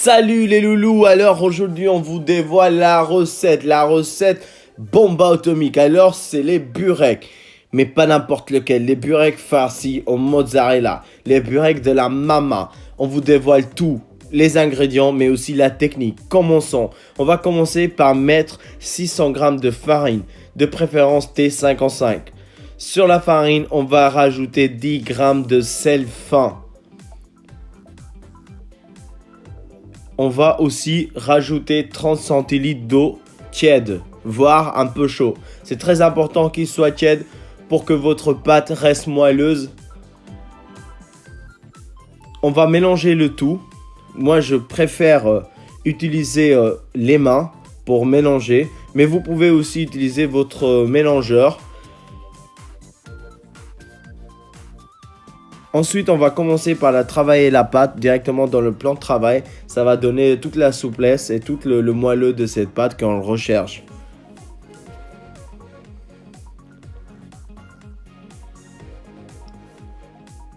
Salut les loulous, alors aujourd'hui on vous dévoile la recette bomba atomique. Alors c'est les burecs, mais pas n'importe lequel, les burecs farcis au mozzarella, les burecs de la mama. On vous dévoile tout, les ingrédients mais aussi la technique. Commençons, on va commencer par mettre 600 g de farine, de préférence T55. Sur la farine, on va rajouter 10 g de sel fin. On va aussi rajouter 30 centilitres d'eau tiède, voire un peu chaud. C'est très important qu'il soit tiède pour que votre pâte reste moelleuse. On va mélanger le tout. Moi, je préfère utiliser les mains pour mélanger, mais vous pouvez aussi utiliser votre mélangeur. Ensuite, on va commencer par travailler la pâte directement dans le plan de travail. Ça va donner toute la souplesse et tout le moelleux de cette pâte qu'on recherche.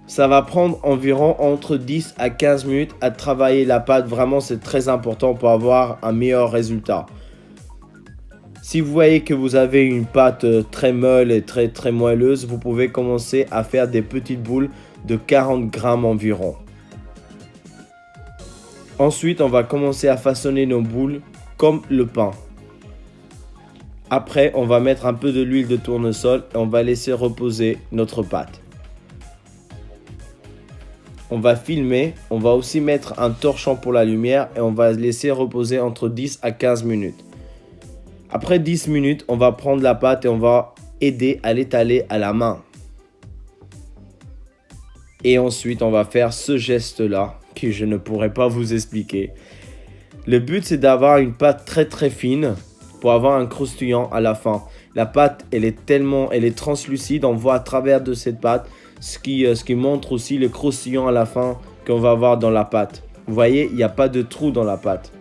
Ça va prendre environ entre 10 à 15 minutes à travailler la pâte. Vraiment, c'est très important pour avoir un meilleur résultat. Si vous voyez que vous avez une pâte très molle et très moelleuse, vous pouvez commencer à faire des petites boules de 40 grammes environ. Ensuite, on va commencer à façonner nos boules comme le pain. Après, on va mettre un peu de l'huile de tournesol et on va laisser reposer notre pâte. On va filmer, on va aussi mettre un torchon pour la lumière et on va laisser reposer entre 10 à 15 minutes. Après 10 minutes, on va prendre la pâte et on va aider à l'étaler à la main. Et ensuite, on va faire ce geste-là que je ne pourrais pas vous expliquer. Le but, c'est d'avoir une pâte très fine pour avoir un croustillant à la fin. La pâte, elle est translucide. On voit à travers de cette pâte ce qui montre aussi le croustillant à la fin qu'on va avoir dans la pâte. Vous voyez, il n'y a pas de trou dans la pâte.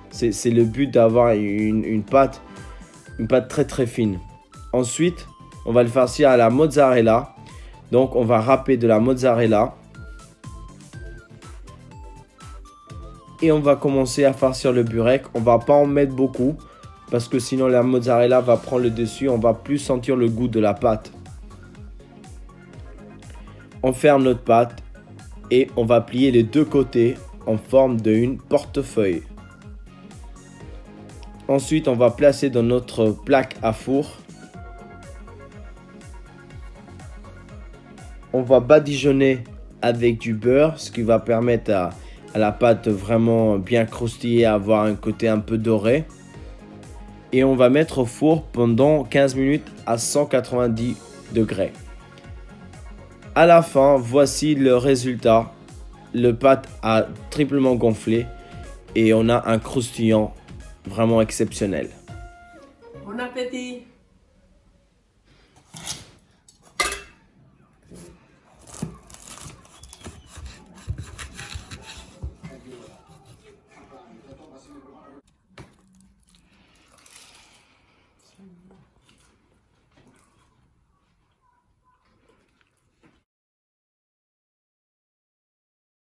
C'est le but d'avoir une pâte très fine. Ensuite, on va le farcir à la mozzarella. Donc, on va râper de la mozzarella. Et on va commencer à farcir le burek. On ne va pas en mettre beaucoup parce que sinon la mozzarella va prendre le dessus. On va plus sentir le goût de la pâte. On ferme notre pâte et on va plier les deux côtés en forme d'une portefeuille. Ensuite, on va placer dans notre plaque à four. On va badigeonner avec du beurre, ce qui va permettre à la pâte vraiment bien croustiller, avoir un côté un peu doré. Et on va mettre au four pendant 15 minutes à 190 degrés. À la fin, voici le résultat. Le pâte a triplement gonflé et on a un croustillant vraiment exceptionnel. Bon appétit!